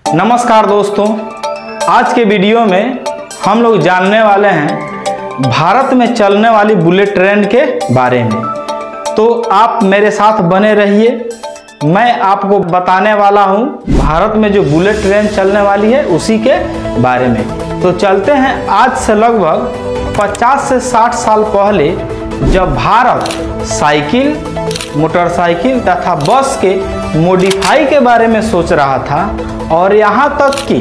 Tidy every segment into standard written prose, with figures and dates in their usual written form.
नमस्कार दोस्तों, आज के वीडियो में हम लोग जानने वाले हैं भारत में चलने वाली बुलेट ट्रेन के बारे में। तो आप मेरे साथ बने रहिए, मैं आपको बताने वाला हूं भारत में जो बुलेट ट्रेन चलने वाली है उसी के बारे में। तो चलते हैं आज से लगभग 50 से 60 साल पहले, जब भारत साइकिल, मोटरसाइकिल तथा बस के मॉडिफाई के बारे में सोच रहा था और यहाँ तक कि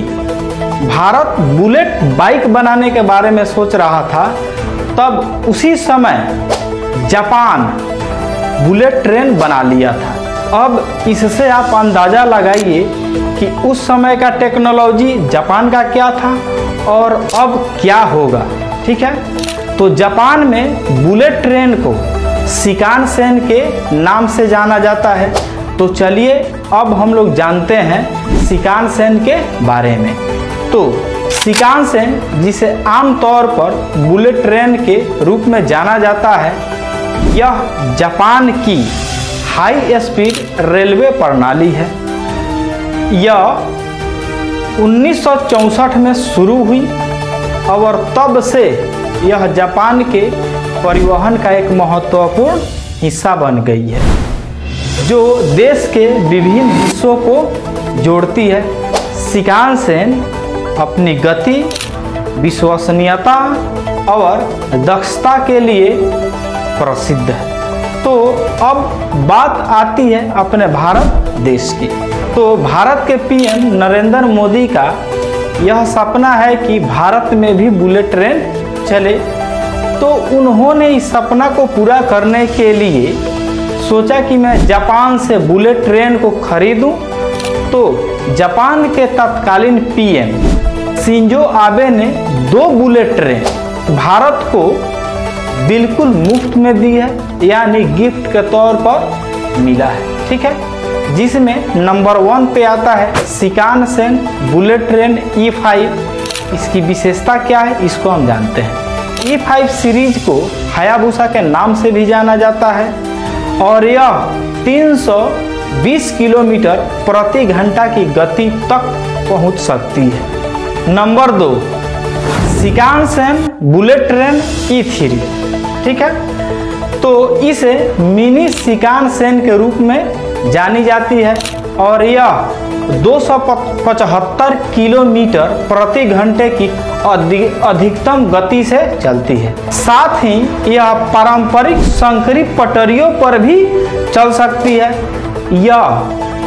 भारत बुलेट बाइक बनाने के बारे में सोच रहा था, तब उसी समय जापान बुलेट ट्रेन बना लिया था। अब इससे आप अंदाज़ा लगाइए कि उस समय का टेक्नोलॉजी जापान का क्या था और अब क्या होगा। ठीक है, तो जापान में बुलेट ट्रेन को शिकानसेन के नाम से जाना जाता है। तो चलिए अब हम लोग जानते हैं शिकानसेन के बारे में। तो शिकानसेन, जिसे आमतौर पर बुलेट ट्रेन के रूप में जाना जाता है, यह जापान की हाई स्पीड रेलवे प्रणाली है। यह 1964 में शुरू हुई और तब से यह जापान के परिवहन का एक महत्वपूर्ण हिस्सा बन गई है, जो देश के विभिन्न हिस्सों को जोड़ती है। शिकानसेन अपनी गति, विश्वसनीयता और दक्षता के लिए प्रसिद्ध है। तो अब बात आती है अपने भारत देश की। तो भारत के पीएम नरेंद्र मोदी का यह सपना है कि भारत में भी बुलेट ट्रेन चले। तो उन्होंने इस सपना को पूरा करने के लिए सोचा कि मैं जापान से बुलेट ट्रेन को खरीदूं। तो जापान के तत्कालीन पीएम शिंजो आबे ने 2 बुलेट ट्रेन भारत को बिल्कुल मुफ्त में दी है, यानी गिफ्ट के तौर पर मिला है। ठीक है, जिसमें नंबर 1 पे आता है शिकानसेन बुलेट ट्रेन E5। इसकी विशेषता क्या है, इसको हम जानते हैं। E5 सीरीज को हायाबुसा के नाम से भी जाना जाता है और यह 320 किलोमीटर प्रति घंटा की गति तक पहुंच सकती है। Number 2 Shinkansen bullet train E3। ठीक है, तो इसे मिनी शिकानसेन के रूप में जानी जाती है और यह 275 किलोमीटर प्रति घंटे की अधिकतम गति से चलती है। साथ ही यह पारंपरिक संकरी पटरियों पर भी चल सकती है। यह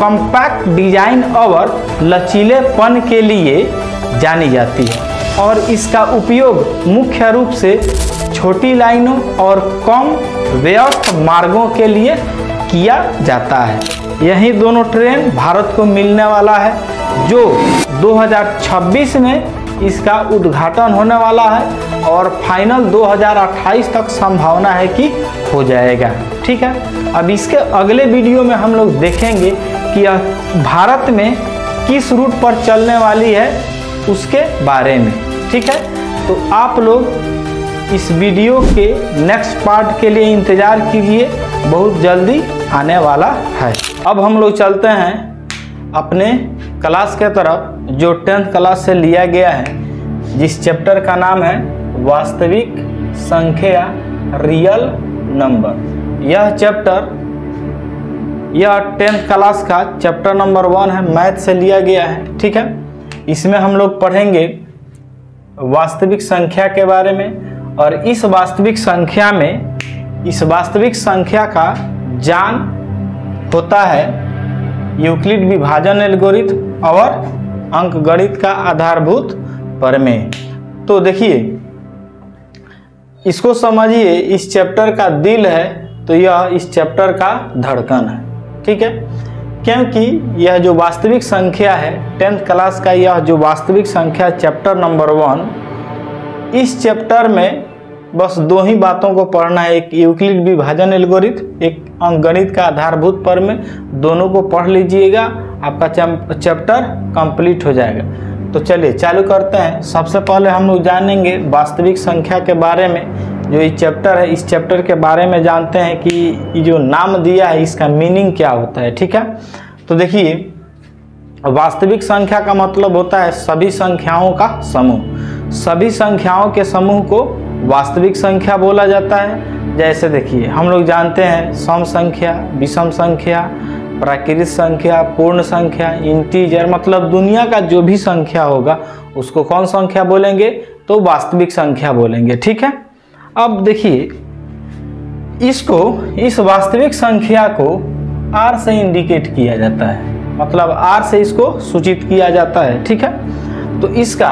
कॉम्पैक्ट डिजाइन और लचीलेपन के लिए जानी जाती है और इसका उपयोग मुख्य रूप से छोटी लाइनों और कम व्यस्त मार्गों के लिए किया जाता है। यही दोनों ट्रेन भारत को मिलने वाला है, जो 2026 में इसका उद्घाटन होने वाला है और फाइनल 2028 तक संभावना है कि हो जाएगा। ठीक है, अब इसके अगले वीडियो में हम लोग देखेंगे कि यह भारत में किस रूट पर चलने वाली है उसके बारे में। ठीक है, तो आप लोग इस वीडियो के नेक्स्ट पार्ट के लिए इंतज़ार कीजिए, बहुत जल्दी आने वाला है। अब हम लोग चलते हैं अपने क्लास के तरफ, जो 10th क्लास से लिया गया है, जिस चैप्टर का नाम है वास्तविक संख्या, रियल नंबर। यह चैप्टर, यह 10th क्लास का चैप्टर नंबर 1 है, मैथ से लिया गया है। ठीक है, इसमें हम लोग पढ़ेंगे वास्तविक संख्या के बारे में और इस वास्तविक संख्या का जान होता है यूक्लिड विभाजन एल्गोरिथम और अंकगणित का आधारभूत प्रमेय। तो देखिए, इसको समझिए, इस चैप्टर का दिल है तो यह इस चैप्टर का धड़कन है। ठीक है, क्योंकि यह जो वास्तविक संख्या है 10th क्लास का, यह जो वास्तविक संख्या चैप्टर नंबर 1, इस चैप्टर में बस 2 ही बातों को पढ़ना है, एक यूक्लिड विभाजन एल्गोरिथम, एक अंकगणित का आधारभूत प्रमेय। दोनों को पढ़ लीजिएगा, आपका चैप्टर कंप्लीट हो जाएगा। तो चलिए चालू करते हैं। सबसे पहले हम लोग जानेंगे वास्तविक संख्या के बारे में, जो ये चैप्टर है, इस चैप्टर के बारे में जानते हैं कि ये जो नाम दिया है इसका मीनिंग क्या होता है। ठीक है, तो देखिए वास्तविक संख्या का मतलब होता है सभी संख्याओं का समूह। सभी संख्याओं के समूह को वास्तविक संख्या बोला जाता है। जैसे देखिए हम लोग जानते हैं सम संख्या, विषम संख्या, प्राकृत संख्या, पूर्ण संख्या, इंटीजर, मतलब दुनिया का जो भी संख्या होगा उसको कौन संख्या बोलेंगे, तो वास्तविक संख्या बोलेंगे। ठीक है। अब देखिए इस वास्तविक संख्या को r से इंडिकेट किया जाता है, मतलब r से इसको सूचित किया जाता है। ठीक है। तो इसका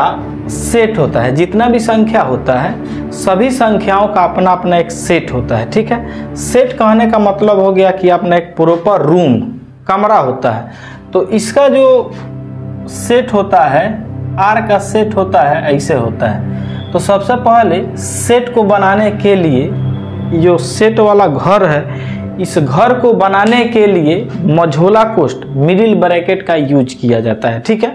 सेट होता है, जितना भी संख्या होता है सभी संख्याओं का अपना अपना एक सेट होता है। ठीक है। सेट कहने का मतलब हो गया कि अपना एक प्रॉपर रूम, कमरा होता है। तो इसका जो सेट होता है, r का सेट होता है, ऐसे होता है। तो सबसे पहले सेट को बनाने के लिए, जो सेट वाला घर है, इस घर को बनाने के लिए मझोला कोष्ठ, मिडिल ब्रैकेट का यूज किया जाता है। ठीक है।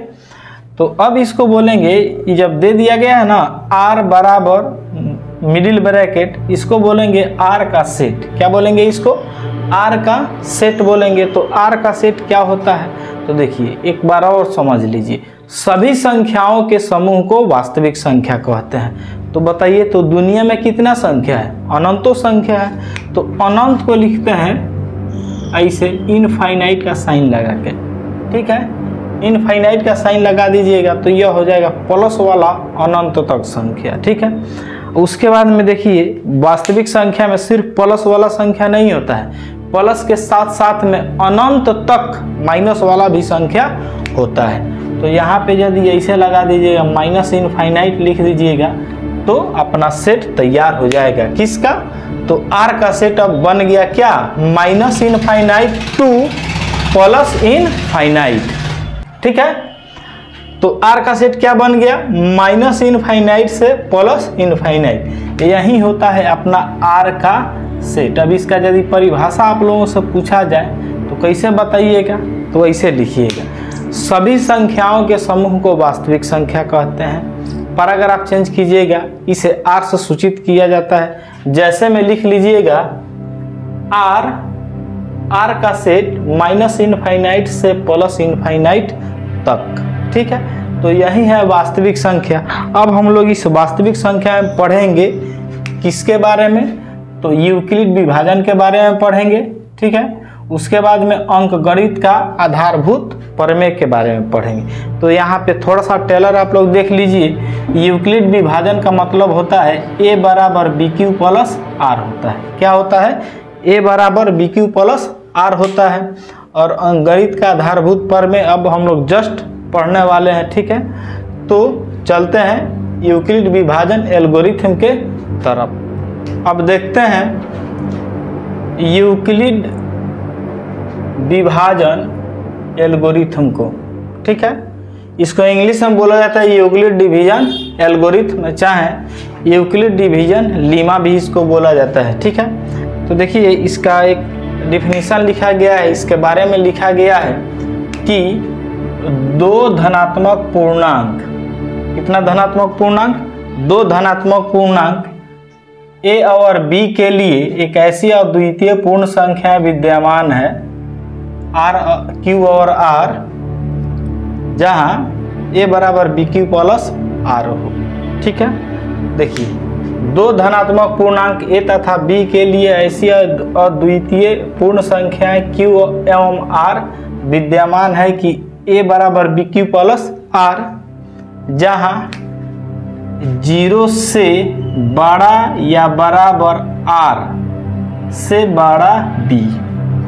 तो अब इसको बोलेंगे, जब दे दिया गया है ना r बराबर मिडिल ब्रैकेट, इसको बोलेंगे r का सेट। क्या बोलेंगे इसको? r का सेट बोलेंगे। तो r का सेट क्या होता है? तो देखिए एक बार और समझ लीजिए, सभी संख्याओं के समूह को वास्तविक संख्या कहते हैं। तो बताइए, तो दुनिया में कितना संख्या है? अनंतों संख्या है। तो अनंत को लिखते हैं ऐसे इनफाइनाइट का साइन लगा के। ठीक है। इनफाइनाइट का साइन लगा दीजिएगा तो यह हो जाएगा प्लस वाला अनंत तक संख्या। ठीक है। उसके बाद में देखिए वास्तविक संख्या में सिर्फ प्लस वाला संख्या नहीं होता है, प्लस के साथ साथ में अनंत तक माइनस वाला भी संख्या होता है। तो यहाँ पे यदि ऐसे लगा दीजिएगा, माइनस इनफाइनाइट लिख दीजिएगा, तो अपना सेट तैयार हो जाएगा। किसका? तो r का सेट अब बन गया क्या? Minus infinite two plus infinite. ठीक है। तो r का सेट क्या बन गया? माइनस इनफाइनाइट से प्लस इनफाइनाइट। यही होता है अपना r का सेट। अब इसका यदि परिभाषा आप लोगों से पूछा जाए तो कैसे बताइएगा? तो ऐसे लिखिएगा, सभी संख्याओं के समूह को वास्तविक संख्या कहते हैं। पर अगर आप चेंज कीजिएगा, इसे r से सूचित किया जाता है। जैसे में लिख लीजिएगा r का सेट माइनस इनफाइनाइट से प्लस इनफाइनाइट तक। ठीक है। तो यही है वास्तविक संख्या। अब हम लोग इस वास्तविक संख्या में पढ़ेंगे किसके बारे में? तो यूक्लिड विभाजन के बारे में पढ़ेंगे। ठीक है। उसके बाद में अंकगणित का आधारभूत प्रमेय के बारे में पढ़ेंगे। तो यहाँ पे थोड़ा सा टेलर आप लोग देख लीजिए। यूक्लिड विभाजन का मतलब होता है a बराबर बी क्यू प्लस आर होता है। क्या होता है? a बराबर बी क्यू प्लस आर होता है। और अंकगणित का आधारभूत प्रमेय अब हम लोग जस्ट पढ़ने वाले हैं। ठीक है। तो चलते हैं यूक्लिड विभाजन एल्गोरिथम के तरफ। अब देखते हैं यूक्लिड विभाजन एल्गोरिथम को। ठीक है। इसको इंग्लिश में बोला जाता है यूक्लिड डिवीजन एल्गोरिथम, चाहे यूक्लिड डिवीजन लीमा भी इसको बोला जाता है। ठीक है। तो देखिए इसका एक डिफिनीशन लिखा गया है। इसके बारे में लिखा गया है कि दो धनात्मक पूर्णांक, कितना धनात्मक पूर्णांक? दो धनात्मक पूर्णांक a और b के लिए एक ऐसी अद्वितीय पूर्ण संख्या विद्यमान है q और r, जहां a बराबर बी क्यू प्लस आर हो। ठीक है। देखिए दो धनात्मक पूर्णांक a तथा b के लिए ऐसी अद्वितीय पूर्ण संख्याएं q एवं r विद्यमान है कि a बराबर बी क्यू प्लस आर, जहां 0 से बड़ा या बराबर r से बड़ा b।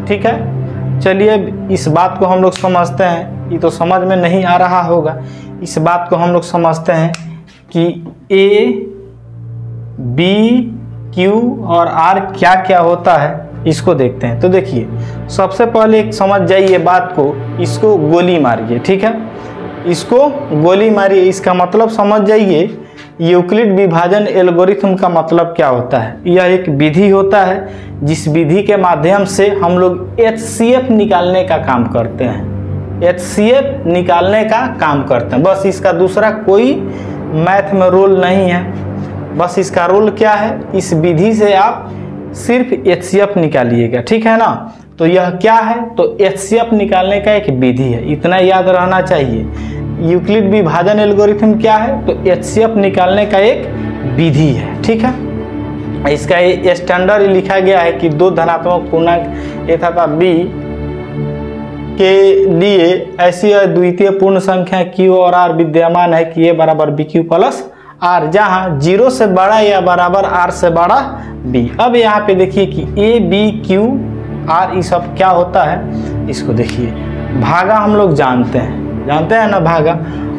ठीक है। चलिए इस बात को हम लोग समझते हैं। ये तो समझ में नहीं आ रहा होगा। इस बात को हम लोग समझते हैं कि a, b, q और r क्या क्या होता है, इसको देखते हैं। तो देखिए सबसे पहले एक समझ जाइए बात को, इसको गोली मारिए। ठीक है। इसको गोली मारिए, इसका मतलब समझ जाइए। यूक्लिड विभाजन एल्गोरिथम का मतलब क्या होता है? यह एक विधि होता है जिस विधि के माध्यम से हम लोग HCF निकालने का काम करते हैं। HCF निकालने का काम करते हैं। बस इसका दूसरा कोई मैथ में रोल नहीं है। बस इसका रोल क्या है? इस विधि से आप सिर्फ HCF निकालिएगा। ठीक है ना। तो यह क्या है, तो एचसीएफ निकालने का एक विधि है, इतना याद रहना चाहिए। यूक्लिड विभाजन एल्गोरिथम क्या है, तो एचसीएफ निकालने का एक विधि है, ठीक है। इसका स्टैंडर्ड लिखा गया है कि दो धनात्मक पूर्णांक ए तथा बी के लिए ऐसी अद्वितीय पूर्ण संख्या Q और R विद्यमान है कि A बराबर BQ प्लस R, जहाँ 0 से बड़ा या बराबर R से बड़ा B। अब यहाँ पे देखिए कि A B Q R ये सब क्या होता है, इसको देखिए। भागा हम लोग जानते हैं ना भागा,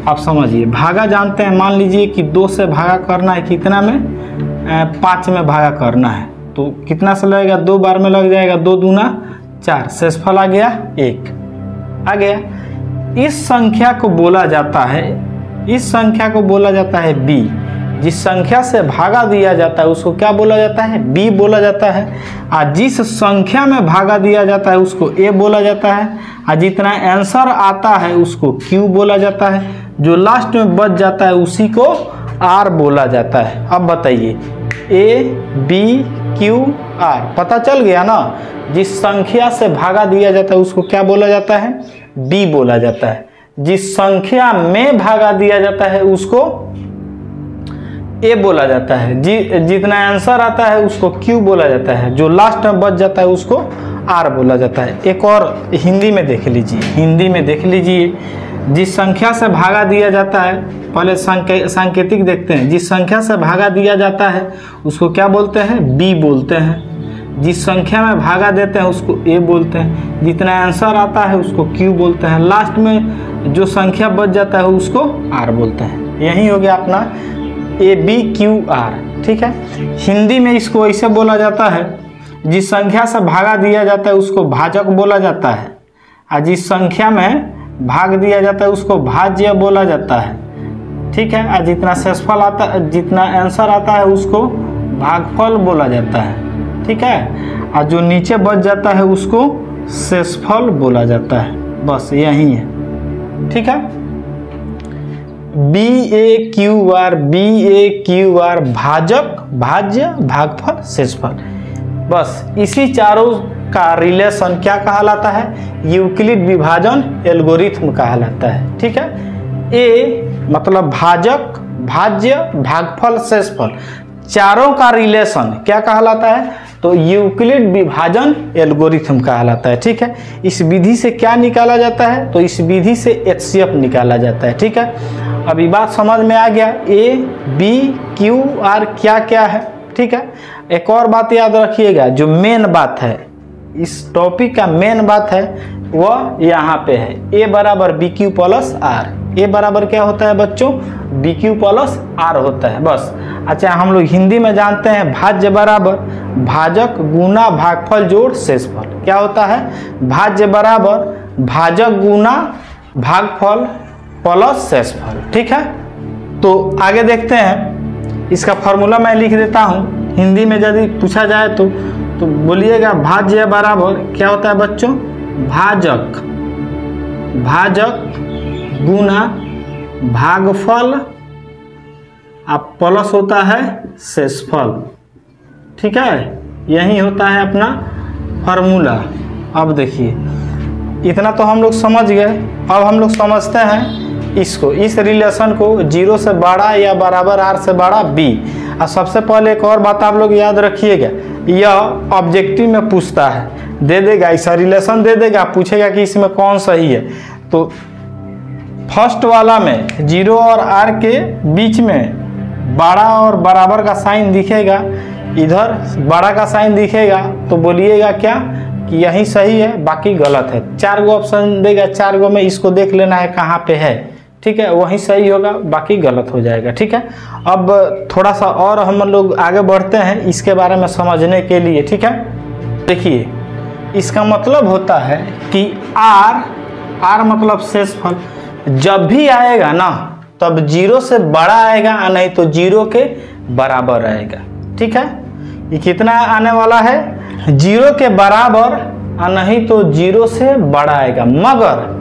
आप समझिए भागा जानते हैं। मान लीजिए कि 2 से भागा करना है, कितना में 5 में भागा करना है, तो कितना से लगेगा, 2 बार में लग जाएगा, 2 दूना 4, शेषफल आ गया 1 आ गया। इस संख्या को बोला जाता है b। जिस संख्या से भागा दिया जाता है उसको क्या बोला जाता है, b बोला जाता है। और जिस संख्या में भागा दिया जाता है उसको a बोला जाता है। और जितना आंसर आता है उसको q बोला जाता है। जो लास्ट में बच जाता है उसी को r बोला जाता है। अब बताइए a b q r, पता चल गया ना। जिस संख्या से भागा दिया जाता है उसको क्या बोला जाता है, b बोला जाता है। जिस संख्या में भागा दिया जाता है उसको a बोला जाता है। जितना आंसर आता है उसको q बोला जाता है। जो लास्ट में बच जाता है उसको r बोला जाता है। एक और हिंदी में देख लीजिए, जिस संख्या से भागा दिया जाता है, पहले सांकेतिक देखते हैं। जिस संख्या से भागा दिया जाता है उसको क्या बोलते हैं, b बोलते हैं। जिस संख्या में भागा देते हैं उसको a बोलते हैं। जितना आंसर आता है उसको q बोलते हैं। लास्ट में जो संख्या बच जाता है उसको r बोलते हैं। यही हो गया अपना a b q r, ठीक है। हिंदी में इसको ऐसे बोला जाता है, जिस संख्या से भागा दिया जाता है उसको भाजक बोला जाता है। और जिस संख्या में भाग दिया जाता है उसको भाज्य बोला जाता है, ठीक है। और जितना शेषफल आता, जितना आंसर आता है उसको भागफल बोला जाता है, ठीक है। और जो नीचे बच जाता है उसको शेषफल बोला जाता है। बस यही है, ठीक है। BAQR भाजक, भाज्य, भागफल, शेषफल, बस इसी चारों का रिलेशन क्या कहलाता है, यूक्लिड विभाजन एल्गोरिथम कहलाता है, ठीक है। A मतलब भाजक, भाज्य, भागफल, शेषफल, चारों का रिलेशन क्या कहलाता है, तो यूक्लिड विभाजन एल्गोरिथम कहलाता है, ठीक है। इस विधि से क्या निकाला जाता है, तो इस विधि से एचसीएफ निकाला जाता है, ठीक है। अभी बात समझ में आ गया A B Q R क्या क्या है, ठीक है। एक और बात याद रखिएगा, जो मेन बात है, इस टॉपिक का मेन बात है वह यहाँ पे है। A बराबर BQ प्लस R। A बराबर क्या होता है बच्चों, BQ प्लस R होता है, बस। अच्छा, हम लोग हिंदी में जानते हैं भाज्य बराबर भाजक गुना भागफल जोड़ शेषफल। क्या होता है, भाज्य बराबर भाजक गुना भागफल प्लस शेषफल, ठीक है। तो आगे देखते हैं, इसका फॉर्मूला मैं लिख देता हूँ। हिंदी में यदि पूछा जाए तो बोलिएगा भाज्य बराबर क्या होता है बच्चों, भाजक गुना भागफल अब प्लस होता है शेषफल, ठीक है। यही होता है अपना फार्मूला। अब देखिए, इतना तो हम लोग समझ गए। अब हम लोग समझते हैं इसको, इस रिलेशन को 0 से बड़ा या बराबर R से बड़ा B। और सबसे पहले एक और बात आप लोग याद रखिएगा, यह ऑब्जेक्टिव में पूछता है, दे देगा ऐसा रिलेशन दे देगा, पूछेगा कि इसमें कौन सही है। तो फर्स्ट वाला में 0 और R के बीच में बड़ा और बराबर का साइन दिखेगा, इधर बड़ा का साइन दिखेगा, तो बोलिएगा क्या कि यही सही है, बाकी गलत है। 4 गो ऑप्शन देगा, 4 गो में इसको देख लेना है कहाँ पे है, ठीक है। वही सही होगा, बाकी गलत हो जाएगा, ठीक है। अब थोड़ा सा और हम लोग आगे बढ़ते हैं इसके बारे में समझने के लिए, ठीक है। देखिए, इसका मतलब होता है कि R मतलब शेषफल जब भी आएगा ना, तब 0 से बड़ा आएगा, नहीं तो 0 के बराबर आएगा, ठीक है। ये कितना आने वाला है, 0 के बराबर, नहीं तो 0 से बड़ा आएगा, मगर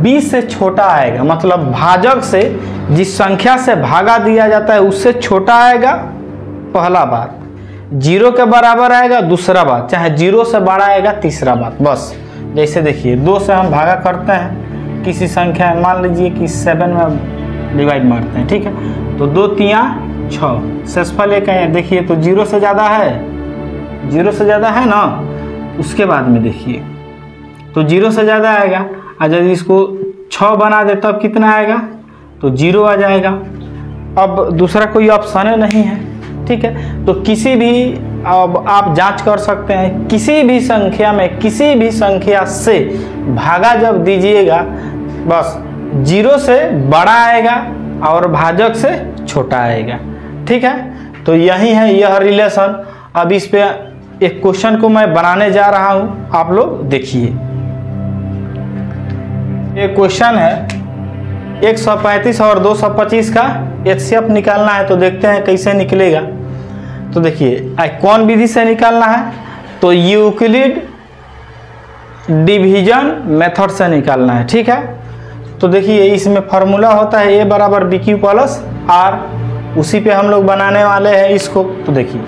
B से छोटा आएगा। मतलब भाजक से जिस संख्या से भागा दिया जाता है उससे छोटा आएगा, पहला बात। जीरो के बराबर आएगा दूसरा बात, चाहे जीरो से बड़ा आएगा तीसरा बात। बस जैसे देखिए 2 से हम भागा करते हैं किसी संख्या, मान लीजिए कि 7 में डिवाइड मारते हैं, ठीक है, तो 2 तिया 6, शेषफल 1 है। देखिए तो 0 से ज़्यादा है, 0 से ज़्यादा है ना, उसके बाद में देखिए तो 0 से ज़्यादा आएगा, और जब इसको 6 बना दे तब कितना आएगा, तो 0 आ जाएगा। अब दूसरा कोई ऑप्शन नहीं है, ठीक है। तो किसी भी, अब आप जांच कर सकते हैं, किसी भी संख्या में किसी भी संख्या से भागा जब दीजिएगा, बस 0 से बड़ा आएगा और भाजक से छोटा आएगा, ठीक है। तो यही है यह रिलेशन। अब इस पे एक क्वेश्चन को मैं बनाने जा रहा हूं, आप लोग देखिए। एक क्वेश्चन है 135 और 225 का एचसीएफ निकालना है, तो देखते हैं कैसे निकलेगा। तो देखिए कौन विधि से निकालना है, तो यूक्लिड डिवीजन मेथड से निकालना है, ठीक है। तो देखिए इसमें फार्मूला होता है a बराबर BQ प्लस R, उसी पे हम लोग बनाने वाले हैं इसको। तो देखिए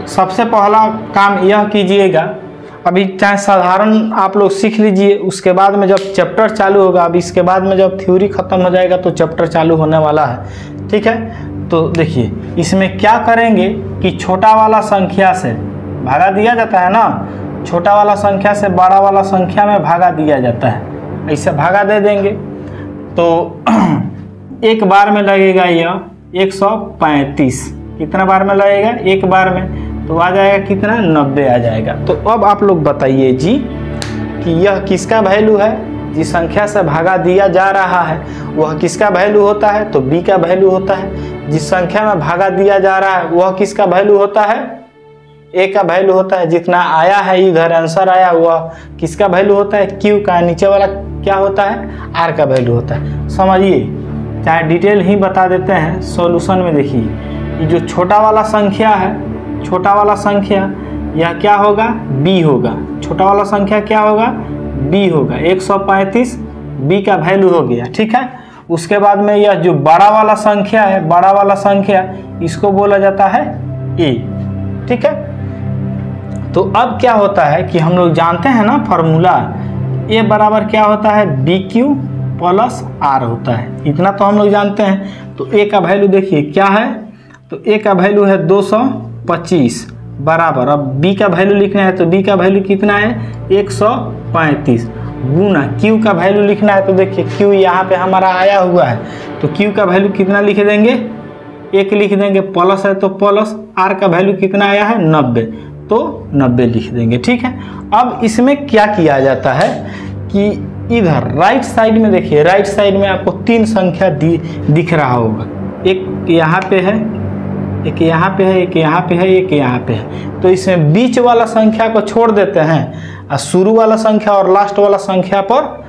सबसे पहला काम यह कीजिएगा, अभी चाहे साधारण आप लोग सीख लीजिए, उसके बाद में जब चैप्टर चालू होगा, अब इसके बाद में जब थ्योरी खत्म हो जाएगा तो चैप्टर चालू होने वाला है, ठीक है। तो देखिए इसमें क्या करेंगे कि छोटा वाला संख्या से भागा दिया जाता है ना, छोटा वाला संख्या से बड़ा वाला संख्या में भागा दिया जाता है, ऐसे भागा दे देंगे। तो एक बार में लगेगा यह 135, कितना बार में लगेगा, एक बार में, तो आ जाएगा कितना, 90 आ जाएगा। तो अब आप लोग बताइए जी कि यह किसका वैल्यू है, जिस संख्या से भागा दिया जा रहा है वह किसका वैल्यू होता है, तो बी का वैल्यू होता है। जिस संख्या में भागा दिया जा रहा है वह किसका वैल्यू होता है, ए का वैल्यू होता है। जितना आया है इधर आंसर आया वह किसका वैल्यू होता है, क्यू का। नीचे वाला क्या होता है, आर का वैल्यू होता है। समझिए, चाहे डिटेल ही बता देते हैं सॉल्यूशन में। देखिए ये जो छोटा वाला संख्या है, छोटा वाला संख्या यह क्या होगा, बी होगा। छोटा वाला संख्या क्या होगा, बी होगा। 135 बी का वैल्यू हो गया, ठीक है। उसके बाद में यह जो बड़ा वाला संख्या है, बड़ा वाला संख्या इसको बोला जाता है ए, ठीक है। तो अब क्या होता है कि हम लोग जानते हैं ना फॉर्मूला, ए बराबर क्या होता है, बी क्यू प्लस आर होता है, इतना तो हम लोग जानते हैं। तो ए का वैल्यू देखिए क्या है, तो ए का वैल्यू है 225 बराबर, अब बी का वैल्यू लिखना है, तो बी का वैल्यू कितना है, 135 गुना क्यू का वैल्यू लिखना है। तो देखिए क्यू यहाँ पे हमारा आया हुआ है, तो क्यू का वैल्यू कितना लिख देंगे, 1 लिख देंगे, प्लस है तो प्लस, आर का वैल्यू कितना आया है 90, तो 90 लिख देंगे, ठीक है। अब इसमें क्या किया जाता है कि इधर राइट साइड में देखिए, राइट साइड में आपको 3 संख्या दिख रहा होगा, एक यहाँ पे है, एक यहाँ पे है, एक यहाँ पे है, एक यहाँ पे है। तो इसमें बीच वाला संख्या को छोड़ देते हैं और शुरू वाला संख्या और लास्ट वाला संख्या पर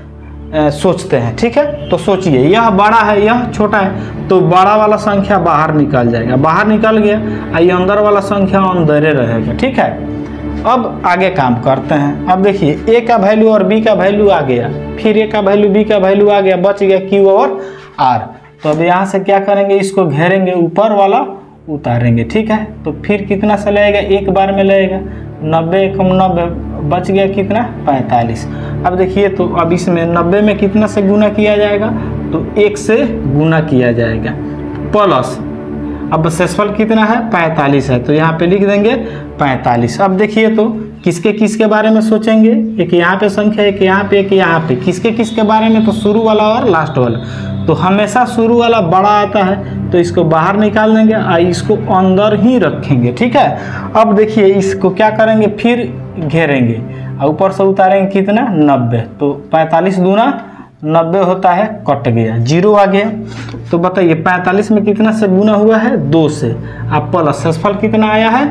सोचते हैं, ठीक है। तो सोचिए यह बड़ा है यह छोटा है, तो बड़ा वाला संख्या बाहर निकल जाएगा, बाहर निकल गया, और ये अंदर वाला संख्या अंदर रहेगा, ठीक है। अब आगे काम करते हैं। अब देखिए ए का वैल्यू और बी का वैल्यू आ गया, फिर ए का वैल्यू बी का वैल्यू आ गया, बच गया क्यू और आर। तो अब यहाँ से क्या करेंगे, इसको घेरेंगे, ऊपर वाला उतारेंगे, ठीक है। तो फिर कितना से लगेगा, एक बार में लगेगा 90 कम 90, बच गया कितना, 45। अब देखिए तो अब इसमें 90 में कितना से गुना किया जाएगा, तो 1 से गुना किया जाएगा, प्लस अब शेषफल कितना है, 45 है, तो यहाँ पे लिख देंगे 45। अब देखिए तो किसके किसके बारे में सोचेंगे, एक यहाँ पे संख्या, एक यहाँ पे, एक यहाँ पे, किसके किसके बारे में, तो शुरू वाला और लास्ट वाला। तो हमेशा शुरू वाला बड़ा आता है, तो इसको बाहर निकाल देंगे और इसको अंदर ही रखेंगे, ठीक है। अब देखिए इसको क्या करेंगे, फिर घेरेंगे और ऊपर से उतारेंगे कितना, 90। तो 45 दूना 90 होता है, कट गया, 0 आ गया। तो बताइए 45 में कितना से गुना हुआ है, 2 से, अब प्लस शेषफल कितना आया है,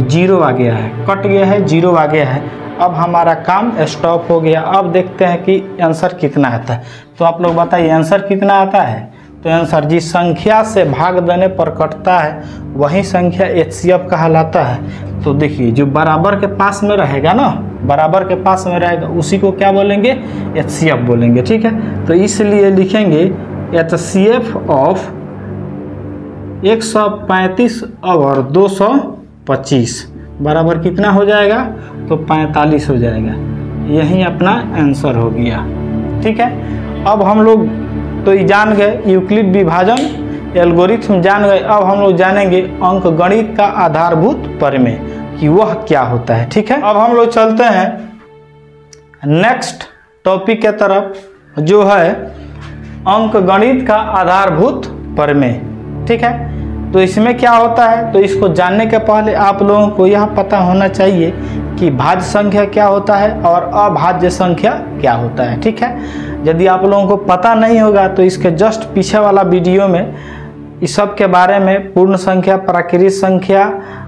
0 आ गया है, कट गया है, 0 आ गया है। अब हमारा काम स्टॉप हो गया। अब देखते हैं कि आंसर कितना आता है। तो आप लोग बताइए आंसर कितना आता है। तो आंसर जिस संख्या से भाग देने पर कटता है वही संख्या एचसीएफ कहलाता है। तो देखिए जो बराबर के पास में रहेगा ना, बराबर के पास में रहेगा उसी को क्या बोलेंगे, एचसीएफ बोलेंगे, ठीक है। तो इसलिए लिखेंगे एचसीएफ ऑफ 135 और 225। बराबर कितना हो जाएगा, तो 45 हो जाएगा। यही अपना आंसर हो गया। ठीक है, अब हम लोग तो ये जान गए यूक्लिड विभाजन एल्गोरिथम जान गए। अब हम लोग जानेंगे अंकगणित का आधारभूत प्रमेय कि वह क्या होता है। ठीक है, अब हम लोग चलते हैं नेक्स्ट टॉपिक के तरफ, जो है अंकगणित का आधारभूत प्रमेय। ठीक है, तो इसमें क्या होता है, तो इसको जानने के पहले आप लोगों को यह पता होना चाहिए कि भाज्य संख्या क्या होता है और अभाज्य संख्या क्या होता है। ठीक है, यदि आप लोगों को पता नहीं होगा तो इसके जस्ट पीछे वाला वीडियो में इस सब के बारे में पूर्ण संख्या, प्राकृत संख्या,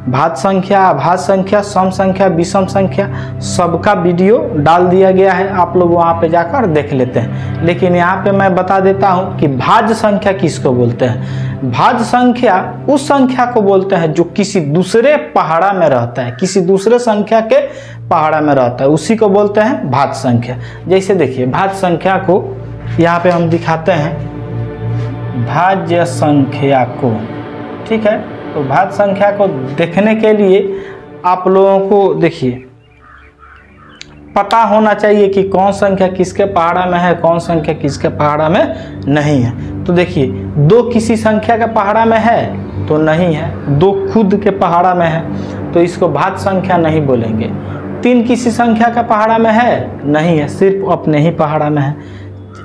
भाज्य संख्या, अभाज्य संख्या, सम संख्या, विषम संख्या सबका वीडियो डाल दिया गया है। आप लोग वहाँ पे जाकर देख लेते हैं। लेकिन यहाँ पे मैं बता देता हूँ कि भाज्य संख्या किसको बोलते हैं। भाज्य संख्या उस संख्या को बोलते हैं जो किसी दूसरे पहाड़ा में रहता है, किसी दूसरे संख्या के पहाड़ा में रहता है, उसी को बोलते हैं भाज्य संख्या। जैसे देखिए भाज्य संख्या को यहाँ पे हम दिखाते हैं, भाज्य संख्या को। ठीक है, तो भाज्य संख्या को देखने के लिए आप लोगों को देखिए पता होना चाहिए कि कौन संख्या किसके पहाड़ा में है, कौन संख्या किसके पहाड़ा में नहीं है। तो देखिए 2 किसी संख्या के पहाड़ा में है तो नहीं है, 2 खुद के पहाड़ा में है तो इसको भाज्य संख्या नहीं बोलेंगे। 3 किसी संख्या का पहाड़ा में है, नहीं है, सिर्फ अपने ही पहाड़ा में है।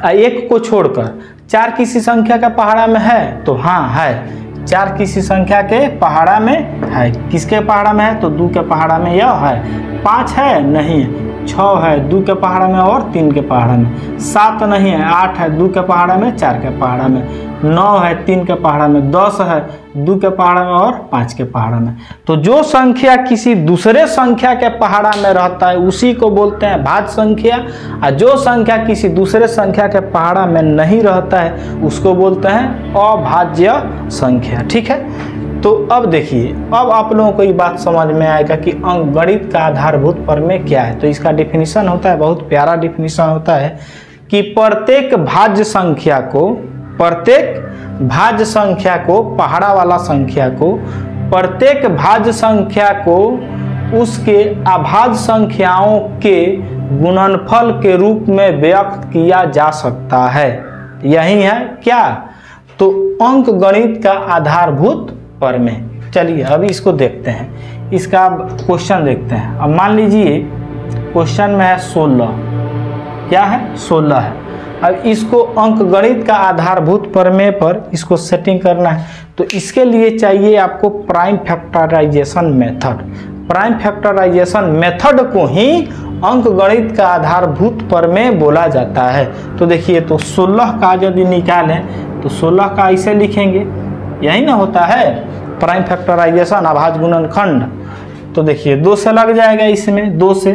1 को छोड़कर 4 किसी संख्या का पहाड़ा में है तो हाँ है, 4 किसी संख्या के पहाड़ा में है। किसके पहाड़ा में है, तो 2 के पहाड़ा में यह है। 5 है, नहीं है। 6 है, 2 के पहाड़ा में और 3 के पहाड़ा में। 7 नहीं है, 8 है, 2 के पहाड़ा में, 4 के पहाड़ा में। 9 है, 3 के पहाड़ा में। 10 है, 2 के पहाड़ा में और 5 के पहाड़ा में। तो जो संख्या किसी दूसरे संख्या के पहाड़ा में रहता है उसी को बोलते हैं भाज्य संख्या, और जो संख्या किसी दूसरे संख्या के पहाड़ा में नहीं रहता है उसको बोलते हैं अभाज्य संख्या। ठीक है, तो अब देखिए, अब आप लोगों को ये बात समझ में आएगा कि अंकगणित का आधारभूत प्रमेय क्या है। तो इसका डिफिनीशन होता है, बहुत प्यारा डिफिनीशन होता है कि प्रत्येक भाज्य संख्या को, प्रत्येक भाज्य संख्या को, पहाड़ा वाला संख्या को, प्रत्येक भाज्य संख्या को उसके अभाज्य संख्याओं के गुणनफल के रूप में व्यक्त किया जा सकता है। यही है क्या, तो अंकगणित का आधारभूत प्रमेय। चलिए अब इसको देखते हैं, इसका क्वेश्चन देखते हैं। अब मान लीजिए क्वेश्चन में है 16, क्या है, 16 है। अब इसको अंकगणित का आधारभूत प्रमेय पर इसको सेटिंग करना है, तो इसके लिए चाहिए आपको prime factorisation method. Prime factorisation method को ही अंकगणित का आधारभूत प्रमेय बोला जाता है। तो देखिए, तो 16 का यदि निकालें तो 16 का ऐसे लिखेंगे, यही ना होता है प्राइम फैक्टराइजेशन, अभाज्य गुणनखंड। तो देखिए 2 से लग जाएगा इसमें, 2 से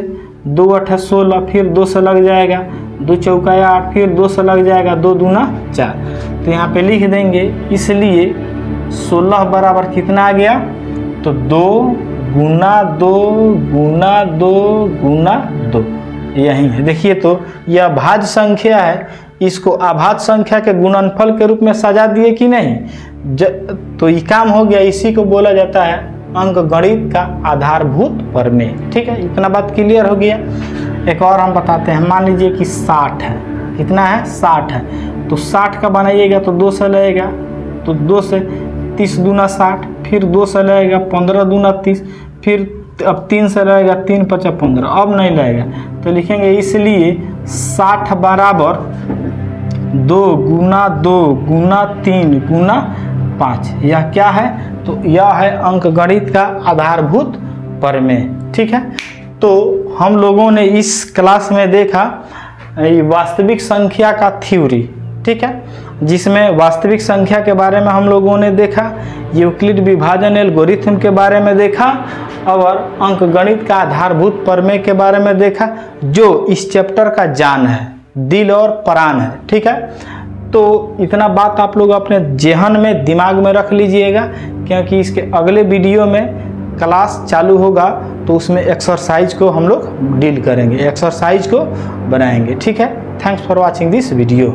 2 8 16, फिर 2 से लग जाएगा, 2 चौका 8, फिर 2 से लग जाएगा, 2 दूना 4। तो यहाँ पे लिख देंगे, इसलिए 16 बराबर कितना आ गया, तो 2 गुना 2 गुना 2 गुना 2, यही है। देखिए तो यह भाज्य संख्या है, इसको अभाज्य संख्या के गुणनफल के रूप में सजा दिए कि नहीं, तो ये काम हो गया। इसी को बोला जाता है अंकगणित का आधारभूत प्रमेय। ठीक है, इतना बात क्लियर हो गया। एक और हम बताते हैं, मान लीजिए कि 60 है, कितना है, 60 है। तो 60 का बनाइएगा तो 2 से लगेगा, तो 2 से 30 दूना 60, फिर 2 से लगेगा 15 दूना 30, फिर अब 3 से लगेगा 3 5 15, अब नहीं लगेगा तो लिखेंगे, इसलिए 60 बराबर 2 गुना 2 गुना 3 गुना 5। यह क्या है, तो यह है अंकगणित का आधारभूत प्रमेय। ठीक है, तो हम लोगों ने इस क्लास में देखा वास्तविक संख्या का थ्योरी। ठीक है, जिसमें वास्तविक संख्या के बारे में हम लोगों ने देखा, यूक्लिड विभाजन एल्गोरिथम के बारे में देखा और अंकगणित का आधारभूत प्रमेय के बारे में देखा, जो इस चैप्टर का जान है, दिल और प्राण है। ठीक है, तो इतना बात आप लोग अपने जेहन में, दिमाग में रख लीजिएगा, क्योंकि इसके अगले वीडियो में क्लास चालू होगा तो उसमें एक्सरसाइज को हम लोग डील करेंगे, एक्सरसाइज को बनाएंगे। ठीक है, thanks for watching this video.